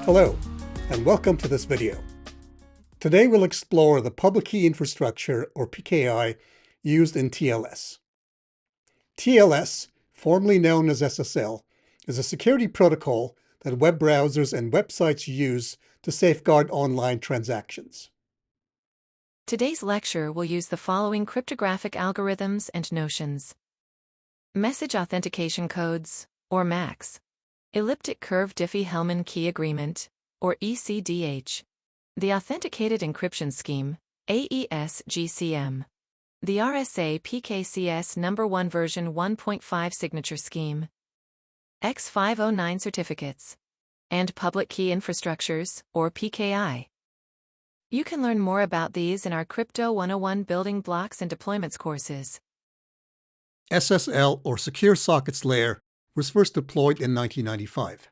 Hello, and welcome to this video. Today we'll explore the public key infrastructure, or PKI, used in TLS. TLS, formerly known as SSL, is a security protocol that web browsers and websites use to safeguard online transactions. Today's lecture will use the following cryptographic algorithms and notions. Message Authentication Codes, or MACs. Elliptic Curve Diffie-Hellman Key Agreement, or ECDH. The Authenticated Encryption Scheme, AES-GCM. The RSA PKCS No. 1 version 1.5 Signature Scheme. X509 Certificates. And Public Key Infrastructures, or PKI. You can learn more about these in our Crypto 101 Building Blocks and Deployments courses. SSL, or Secure Sockets Layer, was first deployed in 1995.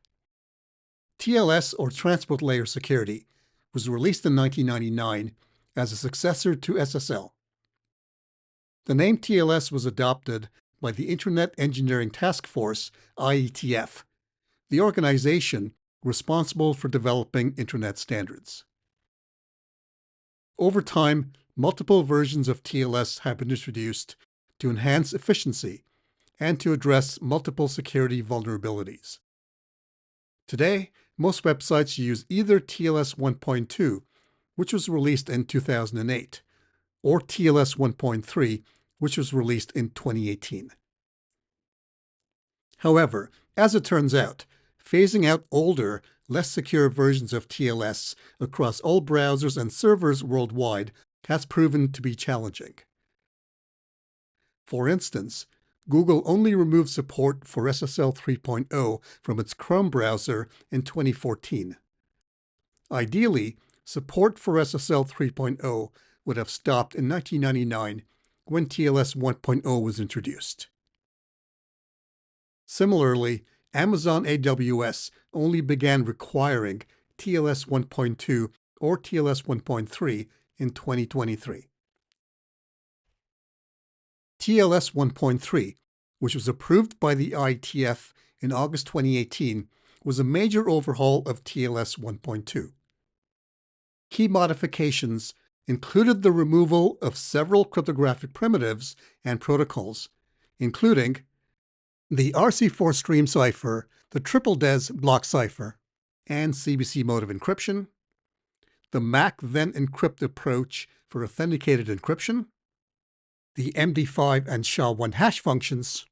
TLS, or Transport Layer Security, was released in 1999 as a successor to SSL. The name TLS was adopted by the Internet Engineering Task Force, IETF, the organization responsible for developing Internet standards. Over time, multiple versions of TLS have been introduced to enhance efficiency and to address multiple security vulnerabilities. Today, most websites use either TLS 1.2, which was released in 2008, or TLS 1.3, which was released in 2018. However, as it turns out, phasing out older, less secure versions of TLS across all browsers and servers worldwide has proven to be challenging. For instance, Google only removed support for SSL 3.0 from its Chrome browser in 2014. Ideally, support for SSL 3.0 would have stopped in 1999 when TLS 1.0 was introduced. Similarly, Amazon AWS only began requiring TLS 1.2 or TLS 1.3 in 2023. TLS 1.3, which was approved by the IETF in August 2018, was a major overhaul of TLS 1.2. Key modifications included the removal of several cryptographic primitives and protocols, including the RC4 stream cipher, the triple DES block cipher, and CBC mode of encryption, the MAC then encrypt approach for authenticated encryption, the MD5 and SHA-1 hash functions,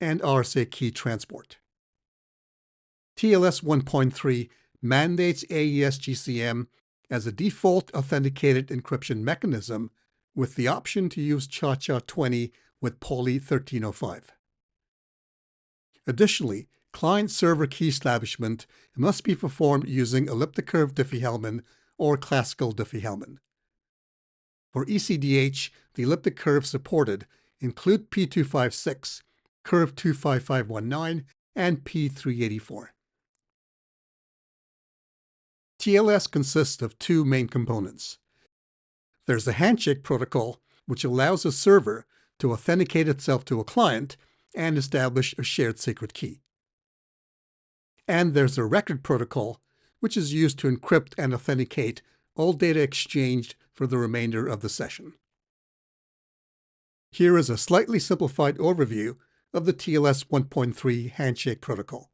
and RSA key transport. TLS 1.3 mandates AES-GCM as a default authenticated encryption mechanism with the option to use SHA-20 with Poly 1305. Additionally, client-server key establishment must be performed using elliptic curve Diffie-Hellman or classical Diffie-Hellman. For ECDH, the elliptic curves supported include P256, Curve 25519, and P384. TLS consists of two main components. There's the Handshake protocol, which allows a server to authenticate itself to a client and establish a shared secret key. And there's the Record protocol, which is used to encrypt and authenticate all data exchanged for the remainder of the session. Here is a slightly simplified overview of the TLS 1.3 Handshake protocol.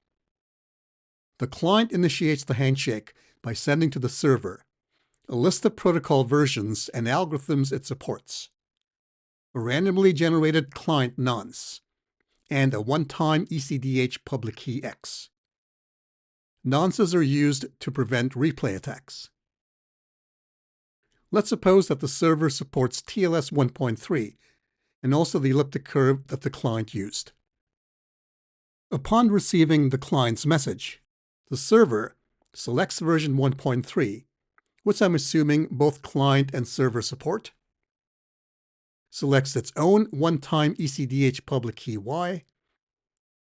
The client initiates the handshake by sending to the server a list of protocol versions and algorithms it supports, a randomly generated client nonce, and a one-time ECDH public key X. Nonces are used to prevent replay attacks. Let's suppose that the server supports TLS 1.3 and also the elliptic curve that the client used. Upon receiving the client's message, the server selects version 1.3, which I'm assuming both client and server support, selects its own one-time ECDH public key Y,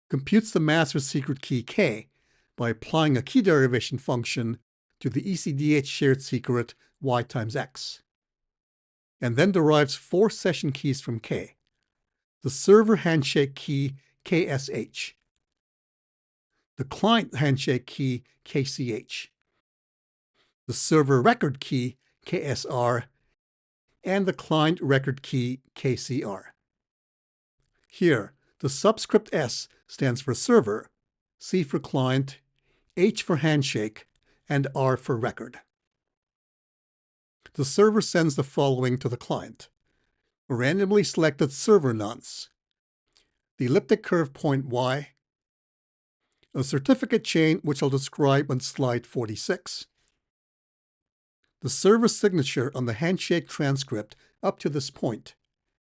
computes the master secret key K by applying a key derivation function to the ECDH shared secret Y times X, and then derives 4 session keys from K, the server handshake key KSH. the client handshake key KCH, the server record key KSR, and the client record key KCR. Here, the subscript S stands for server, C for client, H for handshake, and R for record. The server sends the following to the client: a randomly selected server nonce, the elliptic curve point Y, a certificate chain which I'll describe on slide 46, the server signature on the handshake transcript up to this point,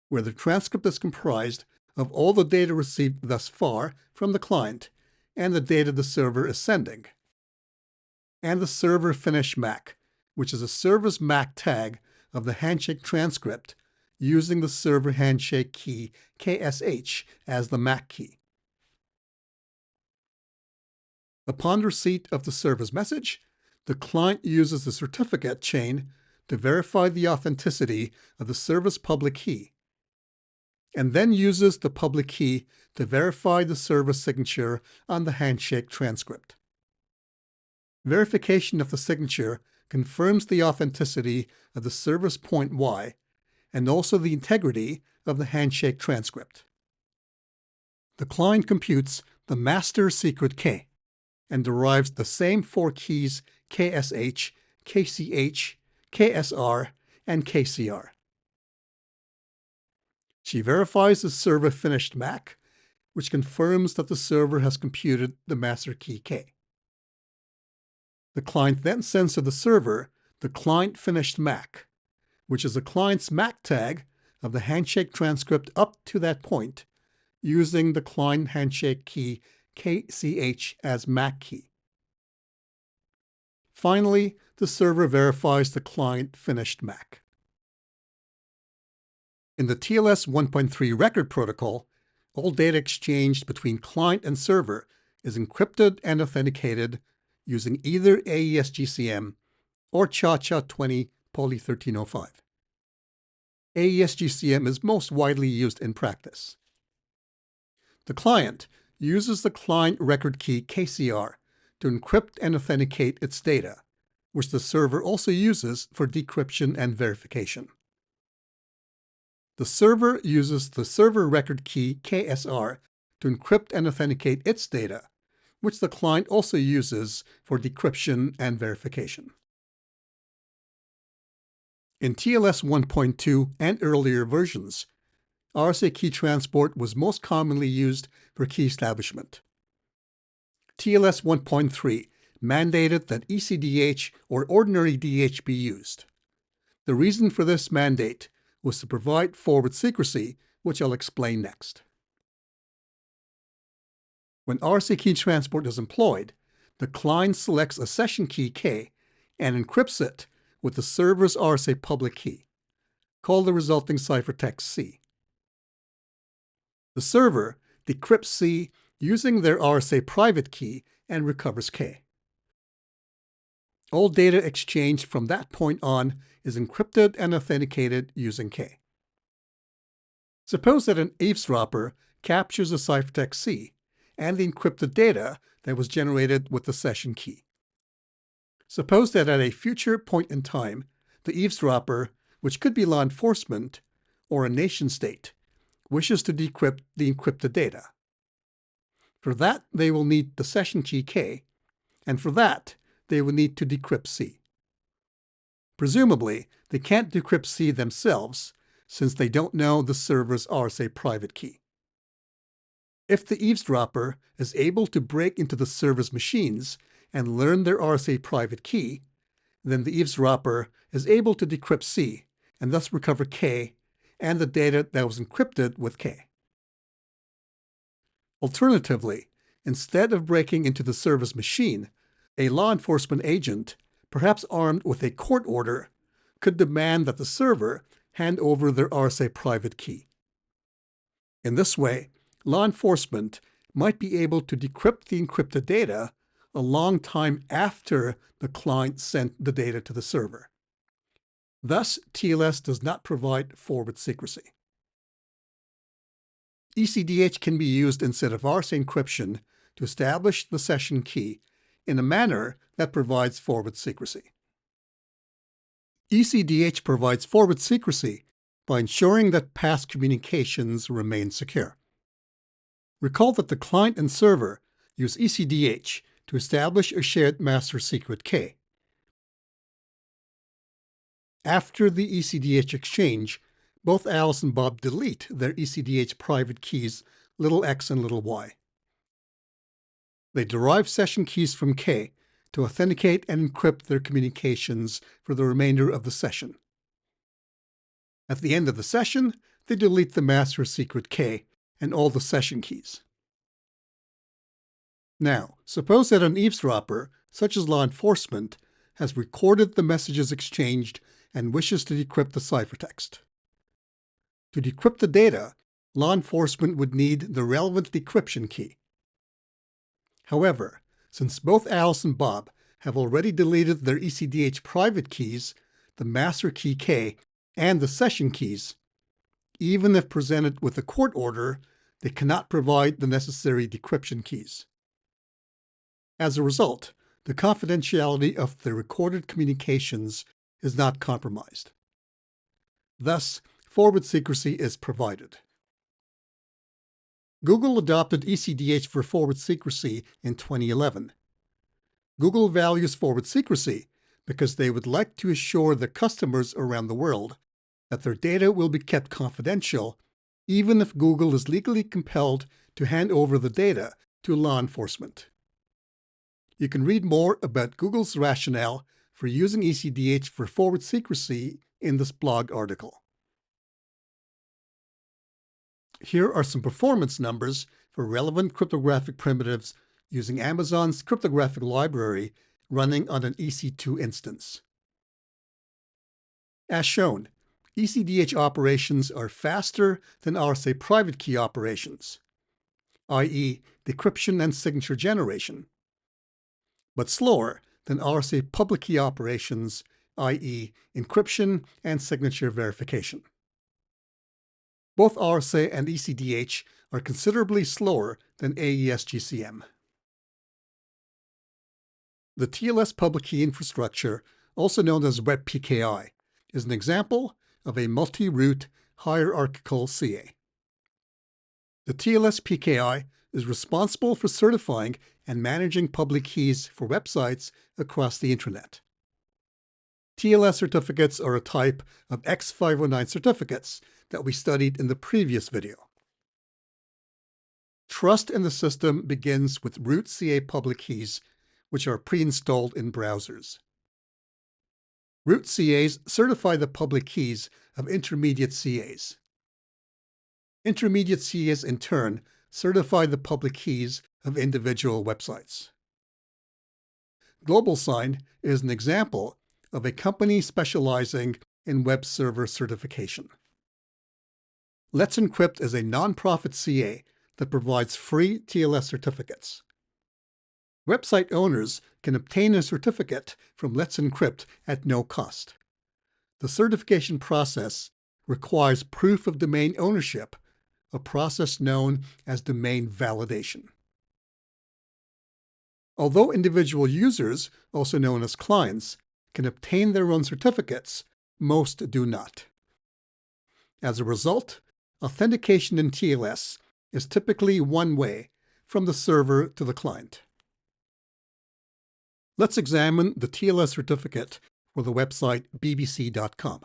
where the transcript is comprised of all the data received thus far from the client and the data the server is sending, and the server finish MAC, which is a server's MAC tag of the handshake transcript using the server handshake key KSH as the MAC key. Upon receipt of the server's message, the client uses the certificate chain to verify the authenticity of the server's public key, and then uses the public key to verify the server signature on the handshake transcript. Verification of the signature confirms the authenticity of the server's point Y and also the integrity of the handshake transcript. The client computes the master secret K and derives the same four keys KSH, KCH, KSR, and KCR. She verifies the server finished MAC, which confirms that the server has computed the master key K. The client then sends to the server the client finished MAC, which is the client's MAC tag of the handshake transcript up to that point, using the client handshake key KCH as MAC key. Finally, the server verifies the client finished MAC. In the TLS 1.3 record protocol, all data exchanged between client and server is encrypted and authenticated using either AES-GCM or CHA-20 Poly 1305. AES-GCM is most widely used in practice. The client uses the client record key KCR to encrypt and authenticate its data, which the server also uses for decryption and verification. The server uses the server record key KSR to encrypt and authenticate its data, which the client also uses for decryption and verification. In TLS 1.2 and earlier versions, RSA key transport was most commonly used for key establishment. TLS 1.3 mandated that ECDH or ordinary DH be used. The reason for this mandate was to provide forward secrecy, which I'll explain next. When RSA key transport is employed, the client selects a session key K and encrypts it with the server's RSA public key. Call the resulting ciphertext C. The server decrypts C using their RSA private key and recovers K. All data exchanged from that point on is encrypted and authenticated using K. Suppose that an eavesdropper captures the ciphertext C and the encrypted data that was generated with the session key. Suppose that at a future point in time, the eavesdropper, which could be law enforcement or a nation state, wishes to decrypt the encrypted data. For that, they will need the session key K, and for that, they will need to decrypt C. Presumably, they can't decrypt C themselves, since they don't know the server's RSA private key. If the eavesdropper is able to break into the server's machines and learn their RSA private key, then the eavesdropper is able to decrypt C and thus recover K and the data that was encrypted with K. Alternatively, instead of breaking into the server's machine, a law enforcement agent, perhaps armed with a court order, could demand that the server hand over their RSA private key. In this way, law enforcement might be able to decrypt the encrypted data a long time after the client sent the data to the server. Thus, TLS does not provide forward secrecy. ECDH can be used instead of RSA encryption to establish the session key in a manner that provides forward secrecy. ECDH provides forward secrecy by ensuring that past communications remain secure. Recall that the client and server use ECDH to establish a shared master secret key. After the ECDH exchange, both Alice and Bob delete their ECDH private keys x and y. They derive session keys from K to authenticate and encrypt their communications for the remainder of the session. At the end of the session, they delete the master secret K and all the session keys. Now, suppose that an eavesdropper, such as law enforcement, has recorded the messages exchanged and wishes to decrypt the ciphertext. To decrypt the data, law enforcement would need the relevant decryption key. However, since both Alice and Bob have already deleted their ECDH private keys, the master key K, and the session keys, even if presented with a court order, they cannot provide the necessary decryption keys. As a result, the confidentiality of the recorded communications is not compromised. Thus, forward secrecy is provided. Google adopted ECDH for forward secrecy in 2011. Google values forward secrecy because they would like to assure their customers around the world that their data will be kept confidential, even if Google is legally compelled to hand over the data to law enforcement. You can read more about Google's rationale for using ECDH for forward secrecy in this blog article. Here are some performance numbers for relevant cryptographic primitives using Amazon's cryptographic library running on an EC2 instance. As shown, ECDH operations are faster than RSA private key operations, i.e., decryption and signature generation, but slower than RSA public key operations, i.e., encryption and signature verification. Both RSA and ECDH are considerably slower than AES-GCM. The TLS public key infrastructure, also known as Web PKI, is an example of a multi-root hierarchical CA. The TLS PKI is responsible for certifying and managing public keys for websites across the Internet. TLS certificates are a type of X509 certificates that we studied in the previous video. Trust in the system begins with root CA public keys, which are pre-installed in browsers. Root CAs certify the public keys of intermediate CAs. Intermediate CAs, in turn, certify the public keys of individual websites. GlobalSign is an example of a company specializing in web server certification. Let's Encrypt is a nonprofit CA that provides free TLS certificates. Website owners can obtain a certificate from Let's Encrypt at no cost. The certification process requires proof of domain ownership, a process known as domain validation. Although individual users, also known as clients, can obtain their own certificates, most do not. As a result, authentication in TLS is typically one way, from the server to the client. Let's examine the TLS certificate for the website bbc.com.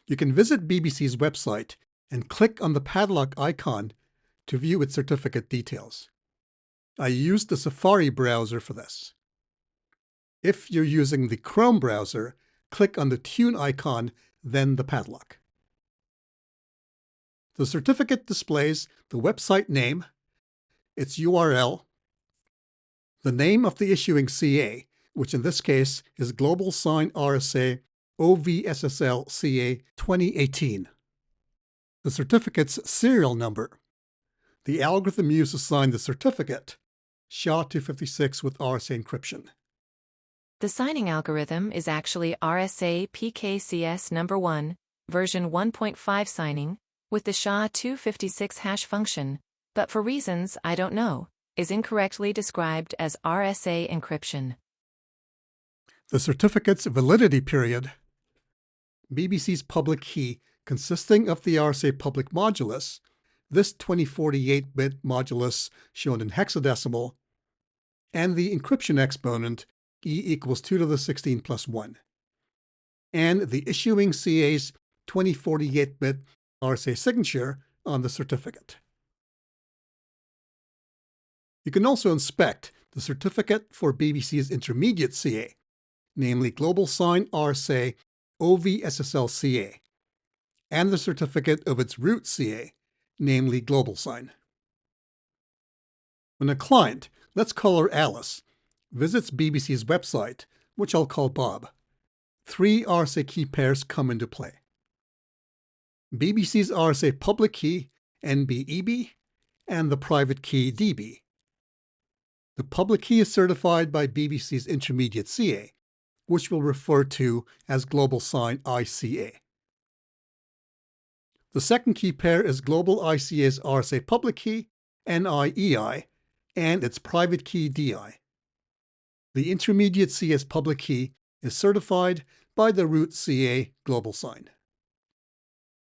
You can visit BBC's website and click on the padlock icon to view its certificate details. I used the Safari browser for this. If you're using the Chrome browser, click on the tune icon, then the padlock. The certificate displays the website name, its URL, the name of the issuing CA, which in this case is GlobalSign RSA OVSSL CA 2018, the certificate's serial number, the algorithm used to sign the certificate, SHA-256 with RSA encryption. The signing algorithm is actually RSA PKCS number 1, version 1.5 signing, with the SHA-256 hash function, but for reasons I don't know, is incorrectly described as RSA encryption. The certificate's validity period, BBC's public key consisting of the RSA public modulus, this 2048-bit modulus shown in hexadecimal, and the encryption exponent e equals 2 to the 16 plus 1, and the issuing CA's 2048-bit RSA signature on the certificate. You can also inspect the certificate for BBC's intermediate CA, namely GlobalSign RSA OVSSL CA, and the certificate of its root CA, namely GlobalSign. When a client, let's call her Alice, visits BBC's website, which I'll call Bob, 3 RSA key pairs come into play. BBC's RSA public key, NBEB, and the private key, DB. The public key is certified by BBC's intermediate CA, which we'll refer to as GlobalSign ICA. The second key pair is Global ICA's RSA public key, NIEI, and its private key, DI. The intermediate CA's public key is certified by the root CA, GlobalSign.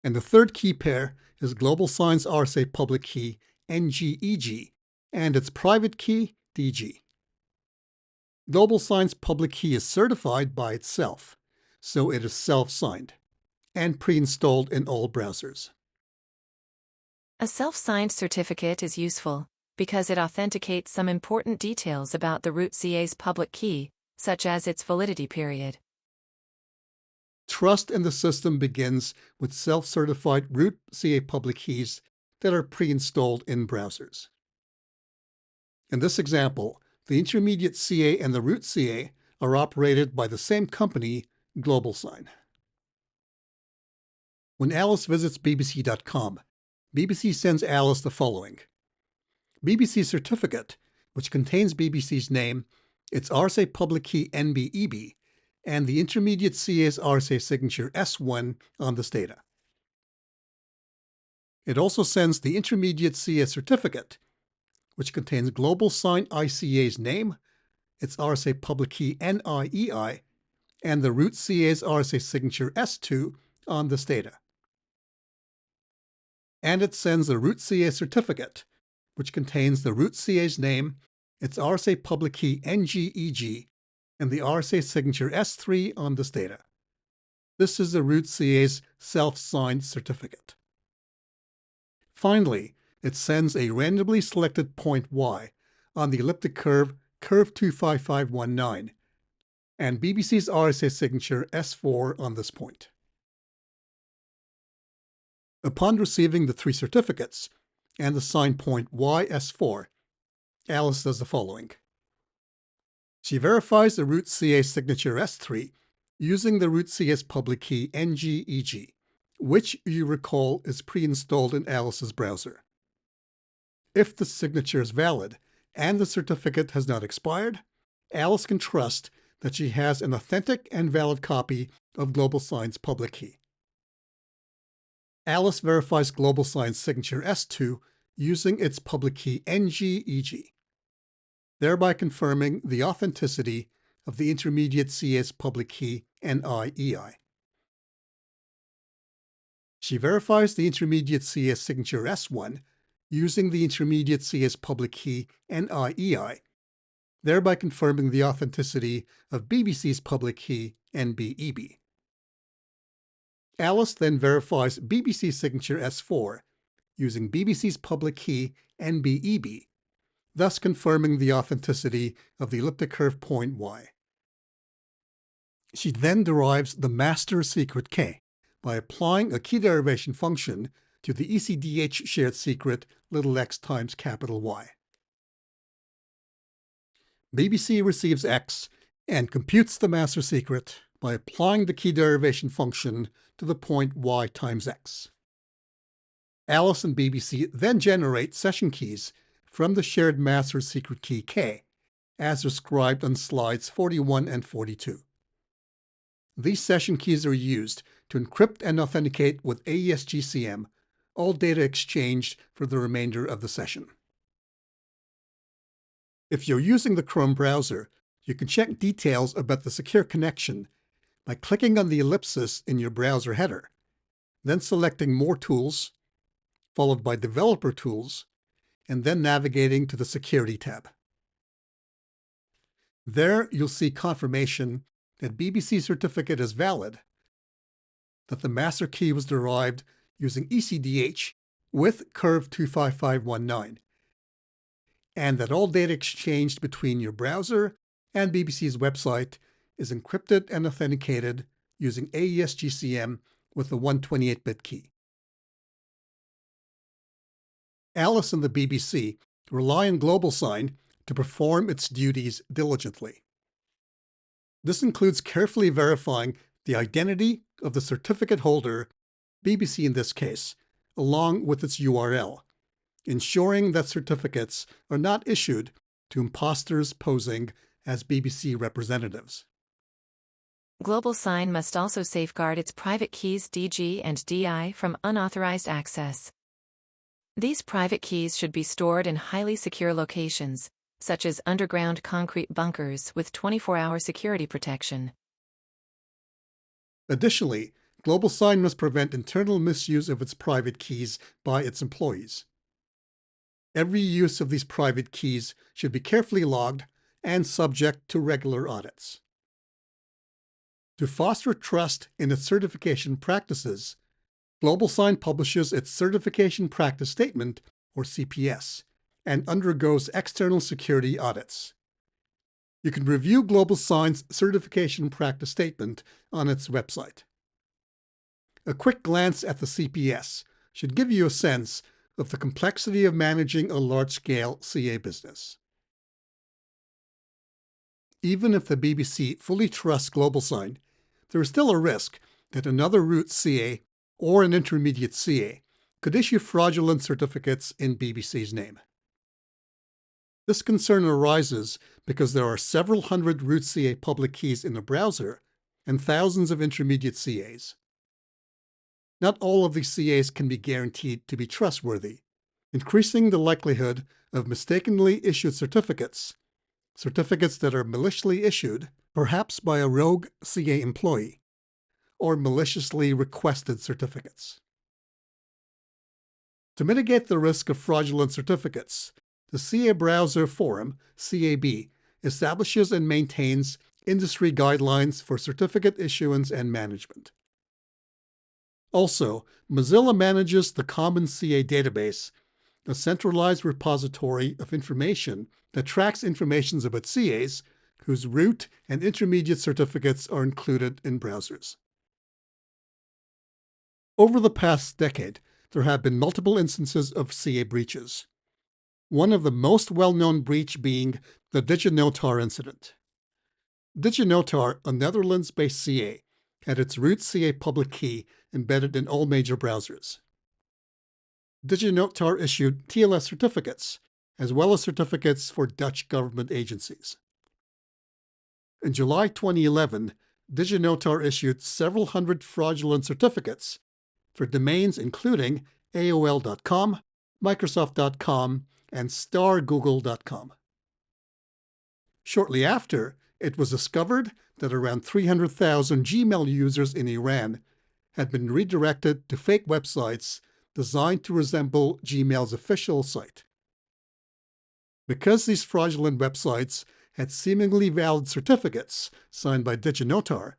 And the third key pair is GlobalSign's RSA public key, NGEG, and its private key, DG. GlobalSign's public key is certified by itself, so it is self-signed and pre-installed in all browsers. A self-signed certificate is useful because it authenticates some important details about the root CA's public key, such as its validity period. Trust in the system begins with self-certified root CA public keys that are pre-installed in browsers. In this example, the intermediate CA and the root CA are operated by the same company, GlobalSign. When Alice visits bbc.com, BBC sends Alice the following: BBC certificate, which contains BBC's name, its RSA public key NBEB, and the intermediate CA's RSA signature S1 on this data. It also sends the intermediate CA certificate, which contains GlobalSign ICA's name, its RSA public key NIEI, and the root CA's RSA signature S2 on this data. And it sends the root CA certificate, which contains the root CA's name, its RSA public key NGEG, and the RSA signature S3 on this data. This is the root CA's self-signed certificate. Finally, it sends a randomly selected point Y on the elliptic curve, curve 25519, and BBC's RSA signature S4 on this point. Upon receiving the 3 certificates and the sign point YS4, Alice does the following. She verifies the root CA signature S3 using the root CA's public key NGEG, which you recall is pre-installed in Alice's browser. If the signature is valid and the certificate has not expired, Alice can trust that she has an authentic and valid copy of GlobalSign's public key. Alice verifies GlobalSign's signature S2 using its public key NGEG, thereby confirming the authenticity of the intermediate CA's public key NIEI. She verifies the intermediate CA's signature S1 using the intermediate CA's public key NIEI, thereby confirming the authenticity of BBC's public key NBEB. Alice then verifies BBC's signature S4 using BBC's public key NBEB, thus confirming the authenticity of the elliptic curve point Y. She then derives the master secret K by applying a key derivation function to the ECDH shared secret x times capital Y. BBC receives X and computes the master secret by applying the key derivation function to the point Y times X. Alice and BBC then generate session keys from the shared master secret key K, as described on slides 41 and 42. These session keys are used to encrypt and authenticate with AES-GCM all data exchanged for the remainder of the session. If you're using the Chrome browser, you can check details about the secure connection by clicking on the ellipsis in your browser header, then selecting More Tools, followed by Developer Tools, and then navigating to the Security tab. There, you'll see confirmation that BBC certificate is valid, that the master key was derived using ECDH with curve 25519, and that all data exchanged between your browser and BBC's website is encrypted and authenticated using AES-GCM with a 128-bit key. Alice and the BBC rely on GlobalSign to perform its duties diligently. This includes carefully verifying the identity of the certificate holder, BBC in this case, along with its URL, ensuring that certificates are not issued to imposters posing as BBC representatives. GlobalSign must also safeguard its private keys DG and DI from unauthorized access. These private keys should be stored in highly secure locations, such as underground concrete bunkers with 24-hour security protection. Additionally, GlobalSign must prevent internal misuse of its private keys by its employees. Every use of these private keys should be carefully logged and subject to regular audits. To foster trust in its certification practices, GlobalSign publishes its Certification Practice Statement, or CPS, and undergoes external security audits. You can review GlobalSign's Certification Practice Statement on its website. A quick glance at the CPS should give you a sense of the complexity of managing a large-scale CA business. Even if the BBC fully trusts GlobalSign, there is still a risk that another root CA or an intermediate CA could issue fraudulent certificates in BBC's name. This concern arises because there are several hundred root CA public keys in the browser and thousands of intermediate CAs. Not all of these CAs can be guaranteed to be trustworthy, increasing the likelihood of mistakenly issued certificates that are maliciously issued, perhaps by a rogue CA employee, or maliciously requested certificates. To mitigate the risk of fraudulent certificates, the CA Browser Forum, CAB, establishes and maintains industry guidelines for certificate issuance and management. Also, Mozilla manages the Common CA Database, a centralized repository of information that tracks information about CAs whose root and intermediate certificates are included in browsers. Over the past decade, there have been multiple instances of CA breaches. One of the most well-known breach being the DigiNotar incident. DigiNotar, a Netherlands-based CA, had its root CA public key embedded in all major browsers. DigiNotar issued TLS certificates, as well as certificates for Dutch government agencies. In July 2011, DigiNotar issued several hundred fraudulent certificates for domains including AOL.com, Microsoft.com, and StarGoogle.com. Shortly after, it was discovered that around 300,000 Gmail users in Iran had been redirected to fake websites designed to resemble Gmail's official site. Because these fraudulent websites had seemingly valid certificates signed by DigiNotar,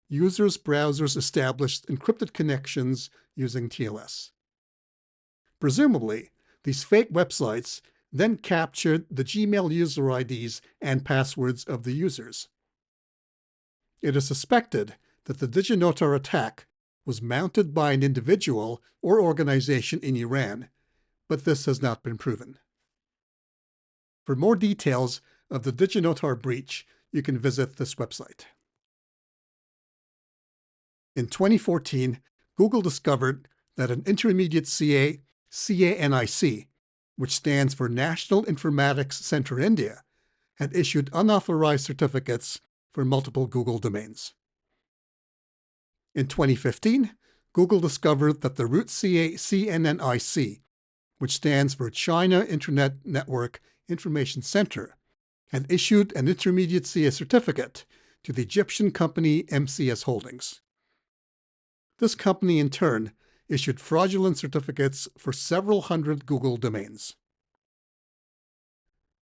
users' browsers established encrypted connections using TLS. Presumably, these fake websites then captured the Gmail user IDs and passwords of the users. It is suspected that the DigiNotar attack was mounted by an individual or organization in Iran, but this has not been proven. For more details of the DigiNotar breach, you can visit this website. In 2014, Google discovered that an intermediate CA, CANIC, which stands for National Informatics Centre India, had issued unauthorized certificates for multiple Google domains. In 2015, Google discovered that the root CA CNNIC, which stands for China Internet Network Information Center, had issued an intermediate CA certificate to the Egyptian company MCS Holdings. This company, in turn, issued fraudulent certificates for several hundred Google domains.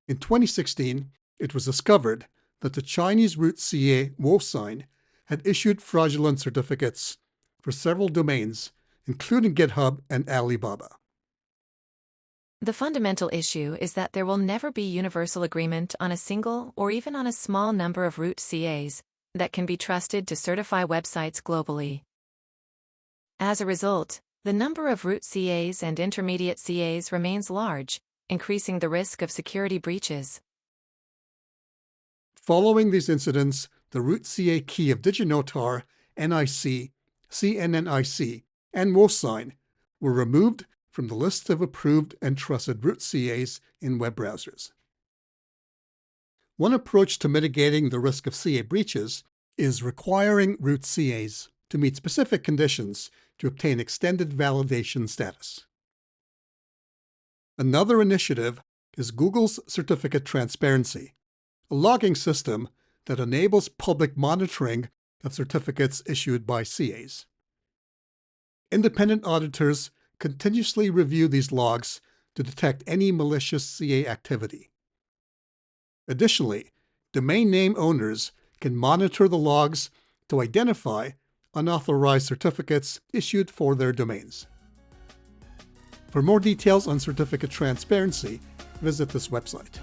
In 2016, it was discovered that the Chinese root CA GlobalSign had issued fraudulent certificates for several domains, including GitHub and Alibaba. The fundamental issue is that there will never be universal agreement on a single or even on a small number of root CAs that can be trusted to certify websites globally. As a result, the number of root CAs and intermediate CAs remains large, increasing the risk of security breaches. Following these incidents, the root CA key of DigiNotar, NIC, CNNIC, and GlobalSign were removed from the list of approved and trusted root CAs in web browsers. One approach to mitigating the risk of CA breaches is requiring root CAs to meet specific conditions to obtain extended validation status. Another initiative is Google's Certificate Transparency, a logging system that enables public monitoring of certificates issued by CAs. Independent auditors continuously review these logs to detect any malicious CA activity. Additionally, domain name owners can monitor the logs to identify unauthorized certificates issued for their domains. For more details on certificate transparency, visit this website.